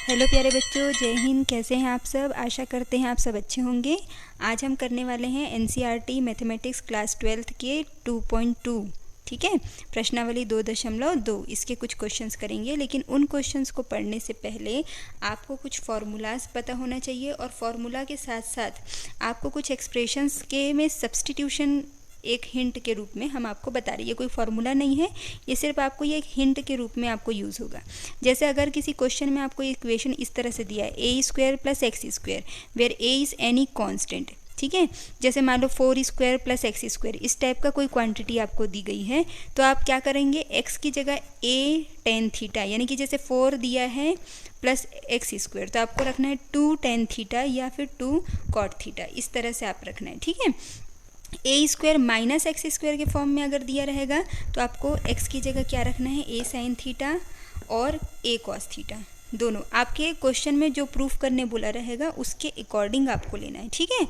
Hello प्यारे बच्चों, जय हिंद। कैसे हैं आप सब? आशा करते हैं आप सब अच्छे होंगे। आज हम करने वाले हैं एनसीईआरटी मैथमेटिक्स क्लास 12th के 2.2। ठीक है, प्रश्नावली 2.2 इसके कुछ क्वेश्चंस करेंगे। लेकिन उन क्वेश्चंस को पढ़ने से पहले आपको कुछ फार्मूलाज पता होना चाहिए और फार्मूला के साथ साथ आपको कुछ एक्सप्रेशंस के में सब्स्टिट्यूशन एक हिंट के रूप में हम आपको बता रही है। कोई फार्मूला नहीं है, ये सिर्फ आपको ये एक हिंट के रूप में आपको यूज़ होगा। जैसे अगर किसी क्वेश्चन में आपको इक्वेशन इस तरह से दिया है a² + x², where a is any constant. ठीक है, जैसे मान लो 4² + x², इस टाइप का कोई क्वांटिटी आपको दी गई है, तो आप क्या करेंगे, x की जगह a tan थीटा, यानी कि जैसे 4 दिया है प्लस x², तो आपको रखना है 2 tan थीटा या फिर 2 cot थीटा, इस तरह से आप रखना है। ठीक है, a² - x² के फॉर्म में अगर दिया रहेगा तो आपको x की जगह क्या रखना है, a sin थीटा और a cos थीटा, दोनों आपके क्वेश्चन में जो प्रूफ करने बोला रहेगा उसके अकॉर्डिंग आपको लेना है। ठीक है,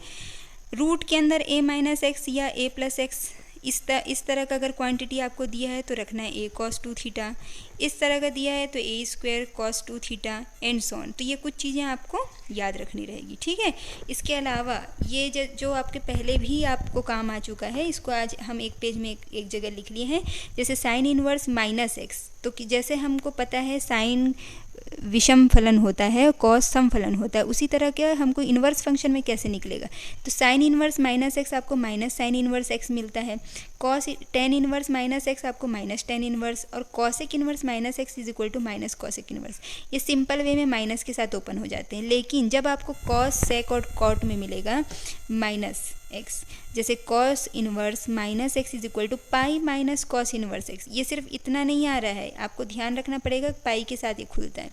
रूट के अंदर a - x या a + x इस तरह का अगर क्वांटिटी आपको दिया है तो रखना है a cos 2 थीटा, इस तरह का दिया है तो a² cos 2 theta and so on. तो ये कुछ चीज़ें आपको याद रखनी रहेगी। ठीक है, इसके अलावा ये जो आपके पहले भी आपको काम आ चुका है, इसको आज हम एक पेज में एक जगह लिख लिए हैं। जैसे साइन इनवर्स -x, तो कि जैसे हमको पता है साइन विषम फलन होता है, कॉस सम फलन होता है, उसी तरह के हमको इन्वर्स फंक्शन में कैसे निकलेगा, तो साइन इनवर्स -x आपको माइनस साइन इनवर्स x मिलता है, कॉस टेन इनवर्स -x आपको माइनस टेन इनवर्स, और cosec inverse -x is equal to minus cosec inverse. ये सिंपल वे में माइनस के साथ ओपन हो जाते हैं। लेकिन जब आपको कॉस सेक और कॉट में मिलेगा -x, जैसे cos inverse -x is equal to pi minus cos inverse x, ये सिर्फ इतना नहीं आ रहा है, आपको ध्यान रखना पड़ेगा पाई के साथ ये खुलता है।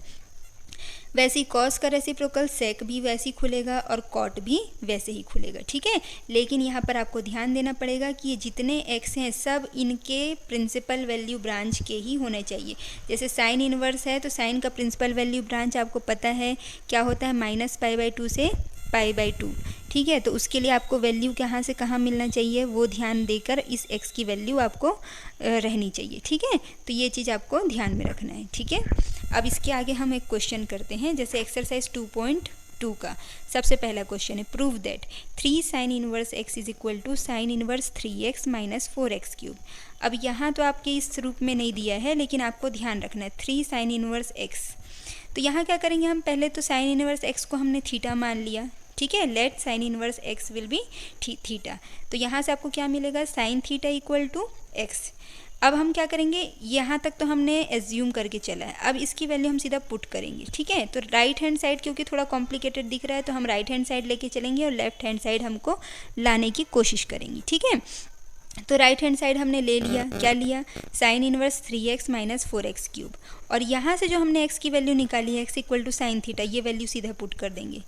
वैसे ही कॉस का रेसिप्रोकल सेक भी वैसे ही खुलेगा और कॉट भी वैसे ही खुलेगा। ठीक है, लेकिन यहाँ पर आपको ध्यान देना पड़ेगा कि ये जितने x हैं सब इनके प्रिंसिपल वैल्यू ब्रांच के ही होने चाहिए। जैसे साइन इनवर्स है तो साइन का प्रिंसिपल वैल्यू ब्रांच आपको पता है क्या होता है, -π/2 से π/2। ठीक है, तो उसके लिए आपको वैल्यू कहाँ से कहाँ मिलना चाहिए वो ध्यान देकर इस x की वैल्यू आपको रहनी चाहिए। ठीक है, तो ये चीज़ आपको ध्यान में रखना है। ठीक है, अब इसके आगे हम एक क्वेश्चन करते हैं। जैसे एक्सरसाइज 2.2 का सबसे पहला क्वेश्चन है, prove that 3 sin inverse x is equal to sine inverse 3x - 4x³। अब यहाँ तो आपके इस रूप में नहीं दिया है, लेकिन आपको ध्यान रखना है 3 sin इनवर्स x। तो यहाँ क्या करेंगे हम, पहले तो साइन इनवर्स x को हमने थीटा मान लिया। ठीक है, let sine inverse x will be theta, तो यहाँ से आपको क्या मिलेगा, sine theta equal to x। अब हम क्या करेंगे, यहाँ तक तो हमने एज्यूम करके चला है, अब इसकी वैल्यू हम सीधा पुट करेंगे। ठीक है, तो राइट हैंड साइड क्योंकि थोड़ा कॉम्प्लिकेटेड दिख रहा है तो हम राइट हैंड साइड लेके चलेंगे और लेफ्ट हैंड साइड हमको लाने की कोशिश करेंगे। ठीक है, तो राइट हैंड साइड हमने ले लिया, क्या लिया, साइन इनवर्स 3x - 4x³, और यहाँ से जो हमने x की वैल्यू निकाली है x equal to sine theta, ये वैल्यू सीधा पुट कर देंगे।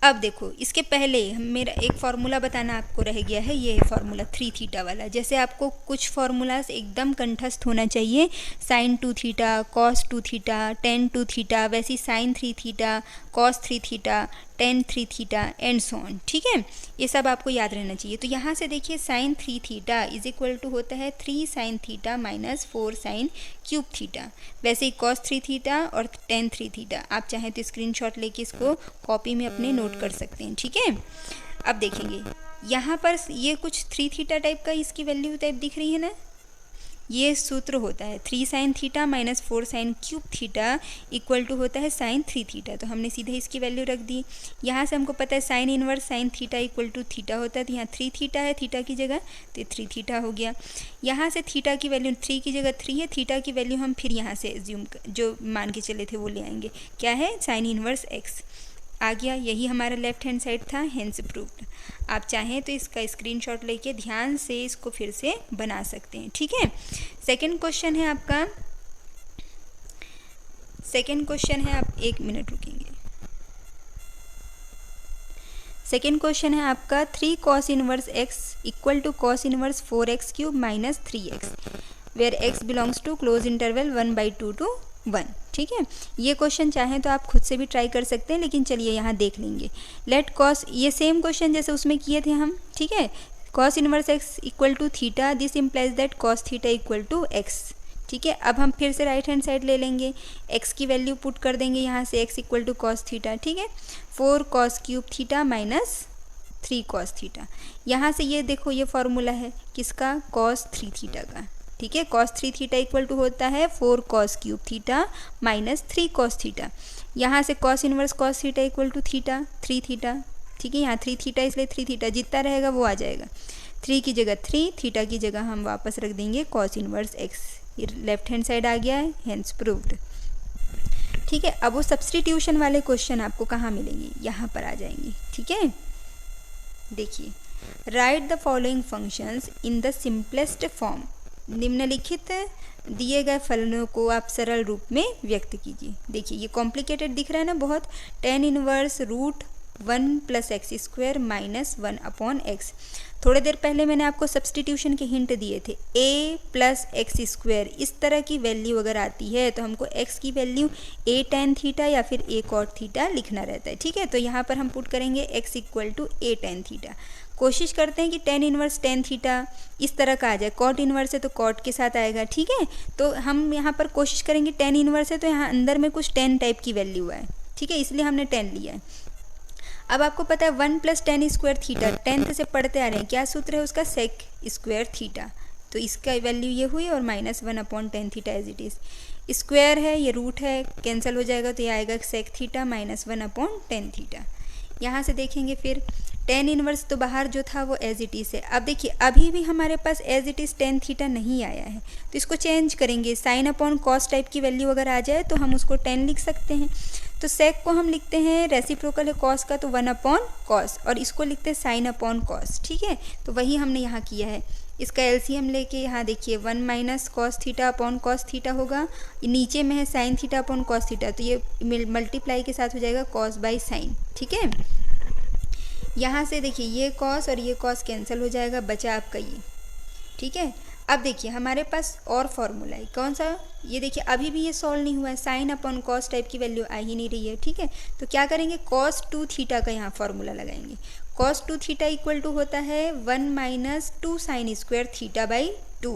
अब देखो, इसके पहले मेरा एक फार्मूला बताना आपको रह गया है, ये फार्मूला 3 थीटा वाला। जैसे आपको कुछ फार्मूलाज एकदम कंठस्थ होना चाहिए, sine 2 theta, cos 2 theta, tan 2 theta, वैसे sine 3 theta, cos 3 theta, tan 3 theta and so on. ठीक है, ये सब आपको याद रहना चाहिए। तो यहाँ से देखिए sine 3 theta is equal to होता है 3 sin थीटा - 4 sin³ थीटा, वैसे ही कॉस 3 थीटा और टेन 3 थीटा। आप चाहें तो स्क्रीनशॉट लेके इसको कॉपी में अपने नोट कर सकते हैं। ठीक है, अब देखेंगे यहाँ पर ये कुछ 3 थीटा टाइप का इसकी वैल्यू टाइप दिख रही है ना, ये सूत्र होता है 3 sin theta - 4 sin³ theta equal to होता है साइन 3 थीटा। तो हमने सीधे इसकी वैल्यू रख दी। यहाँ से हमको पता है sine inverse sine theta equal to theta होता है, तो यहाँ 3 थीटा है थीटा की जगह, तो 3 थीटा हो गया। यहाँ से थीटा की वैल्यू 3 की जगह 3 है, थीटा की वैल्यू हम फिर यहाँ से एज्यूम जो मान के चले थे वो ले आएंगे, क्या है, साइन इनवर्स x आ गया। यही हमारा लेफ्ट हैंड साइड था, हेंस प्रूव्ड। आप चाहें तो इसका स्क्रीनशॉट लेके ध्यान से इसको फिर से बना सकते हैं। ठीक है, सेकंड क्वेश्चन है आपका, सेकंड क्वेश्चन है, आप 1 मिनट रुकेंगे। सेकेंड क्वेश्चन है आपका 3 cos inverse x equal to cos inverse 4x³ - 3x, where x belongs to close interval 1/2 to 1। ठीक है, ये क्वेश्चन चाहें तो आप खुद से भी ट्राई कर सकते हैं, लेकिन चलिए यहाँ देख लेंगे। लेट कॉस, ये सेम क्वेश्चन जैसे उसमें किए थे हम। ठीक है, cos inverse x equal to theta, this implies that cos theta equal to x। ठीक है। अब हम फिर से राइट हैंड साइड ले लेंगे, x की वैल्यू पुट कर देंगे यहाँ से, x equal to cos theta, ठीक है। 4 cos cube theta minus 3 cos theta. यहाँ से ये देखो ये फॉर्मूला है किसका, कॉस 3 थीटा का, ठीक है। कॉस 3 थीटा इक्वल टू होता है 4 cos cube theta minus 3 cos theta. यहाँ से cos inverse cos theta equal to theta 3 theta, ठीक है। यहाँ 3 थीटा इसलिए 3 थीटा जितना रहेगा वो आ जाएगा, 3 की जगह 3, थीटा की जगह हम वापस रख देंगे कॉस इनवर्स x। ये लेफ्ट हैंड साइड आ गया है, हेंस प्रूव्ड, ठीक है। अब वो सब्स्टिट्यूशन वाले क्वेश्चन आपको कहाँ मिलेंगे, यहाँ पर आ जाएंगे, ठीक है। देखिए, right the following functions in the simplest form. निम्नलिखित दिए गए फलनों को आप सरल रूप में व्यक्त कीजिए। देखिए ये कॉम्प्लिकेटेड दिख रहा है ना बहुत, tan inverse root 1 plus x square minus 1 upon x. थोड़ी देर पहले मैंने आपको सब्स्टिट्यूशन के हिंट दिए थे, a प्लस एक्स स्क्वायर, इस तरह की वैल्यू अगर आती है तो हमको x की वैल्यू a tan थीटा या फिर a cot थीटा लिखना रहता है, ठीक है। तो यहाँ पर हम पुट करेंगे x इक्वल टू a tan थीटा। कोशिश करते हैं कि tan इनवर्स tan थीटा इस तरह का आ जाए, cot इनवर्स है तो cot के साथ आएगा, ठीक है। तो हम यहाँ पर कोशिश करेंगे, tan इनवर्स है तो यहाँ अंदर में कुछ tan टाइप की वैल्यू है, ठीक है, इसलिए हमने tan लिया है। अब आपको पता है 1 plus tan square theta, 10th से पढ़ते आ रहे हैं, क्या सूत्र है उसका, सेक स्क्वायर थीटा। तो इसका वैल्यू ये हुई और minus 1 upon tan theta as it is. Square है, ये रूट है, कैंसिल हो जाएगा तो ये आएगा sec theta minus 1 upon tan theta. यहाँ से देखेंगे फिर tan इनवर्स तो बाहर जो था वो एज इट इज़ है। अब देखिए अभी भी हमारे पास as it is tan theta नहीं आया है, तो इसको चेंज करेंगे, साइन अपॉन कॉस टाइप की वैल्यू अगर आ जाए तो हम उसको tan लिख सकते हैं। तो सेक को हम लिखते हैं, रेसिप्रोकल है कॉस का तो 1 अपॉन कॉस, और इसको लिखते हैं साइन अपॉन कॉस, ठीक है। तो वही हमने यहाँ किया है, इसका एलसीएम लेके यहाँ देखिए 1 minus cos theta upon cos theta होगा, नीचे में है sine theta upon cos theta, तो ये मल्टीप्लाई के साथ हो जाएगा कॉस बाई साइन, ठीक है। यहाँ से देखिए ये कॉस और ये कॉस कैंसिल हो जाएगा, बचा आपका ये, ठीक है। अब देखिए हमारे पास और फॉर्मूला है, कौन सा, ये देखिए अभी भी ये सॉल्व नहीं हुआ है, साइन अपॉन कॉस टाइप की वैल्यू आ ही नहीं रही है, ठीक है। तो क्या करेंगे, कॉस 2 थीटा का यहाँ फॉर्मूला लगाएंगे। कॉस 2 थीटा इक्वल टू होता है 1 minus 2 sine square theta by 2।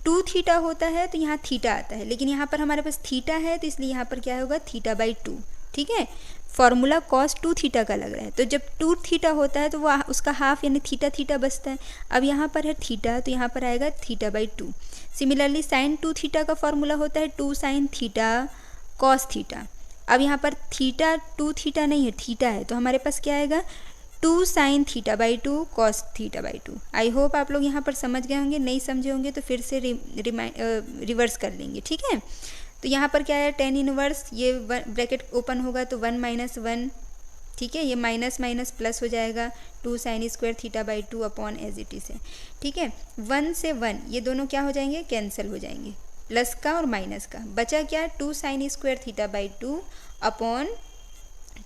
2 theta होता है तो यहाँ थीटा आता है, लेकिन यहाँ पर हमारे पास थीटा है तो इसलिए यहाँ पर क्या होगा, थीटा बाई 2, ठीक है। फॉर्मूला कॉस 2 थीटा का लग रहा है, तो जब 2 थीटा होता है तो वो उसका हाफ यानी थीटा थीटा बचता है। अब यहाँ पर है थीटा तो यहाँ पर आएगा theta by 2। Similarly sign 2 theta का फॉर्मूला होता है 2 साइन थीटा कॉस थीटा। अब यहाँ पर थीटा 2 थीटा नहीं है, थीटा है, तो हमारे पास क्या आएगा, 2 sine theta by 2 cos theta by 2। I hope आप लोग यहाँ पर समझ गए होंगे, नहीं समझे होंगे तो फिर से रिवर्स कर लेंगे, ठीक है। तो यहाँ पर क्या है, tan इनवर्स, ये ब्रैकेट ओपन होगा तो 1 माइनस 1, ठीक है, ये माइनस माइनस प्लस हो जाएगा 2 sine square theta by 2 upon as it is है, ठीक है। 1 से 1 ये दोनों क्या हो जाएंगे, कैंसिल हो जाएंगे, प्लस का और माइनस का, बचा क्या, 2 sine square theta by 2 upon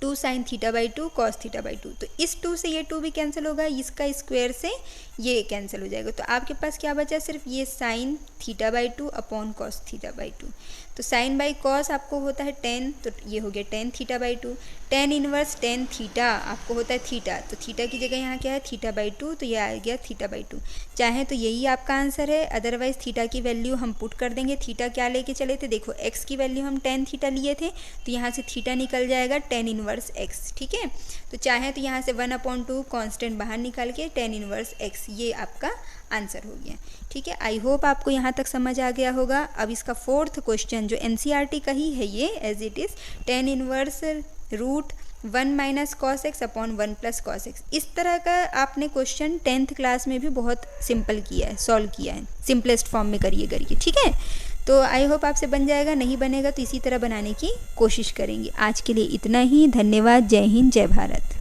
2 sine theta by 2 cos theta by 2। तो इस 2 से ये 2 भी कैंसिल होगा, इसका स्क्वायर से ये कैंसिल हो जाएगा, तो आपके पास क्या बचा, सिर्फ ये sine theta by 2 upon cos theta by 2। तो साइन बाई कॉस आपको होता है tan, तो ये हो गया tan theta by 2। tan inverse tan theta आपको होता है थीटा, तो थीटा की जगह यहाँ क्या है, थीटा बाई 2, तो ये आ गया थीटा बाई 2। चाहे तो यही आपका आंसर है, अदरवाइज थीटा की वैल्यू हम पुट कर देंगे। थीटा क्या लेके चले थे, देखो x की वैल्यू हम tan थीटा लिए थे, तो यहाँ से थीटा निकल जाएगा tan इनवर्स x, ठीक है। तो चाहे तो यहाँ से 1/2 कांस्टेंट बाहर निकाल के tan इनवर्स x, ये आपका आंसर हो गया, ठीक है। आई होप आपको यहाँ तक समझ आ गया होगा। अब इसका 4th क्वेश्चन जो NCERT का ही है ये as it is, tan inverse root 1 minus cos x upon 1 plus cos x. इस तरह का आपने क्वेश्चन 10th क्लास में भी बहुत सिंपल किया है, सॉल्व किया है, सिंपलेस्ट फॉर्म में करिए, ठीक है। तो आई होप आपसे बन जाएगा, नहीं बनेगा तो इसी तरह बनाने की कोशिश करेंगे। आज के लिए इतना ही, धन्यवाद, जय हिंद, जय भारत।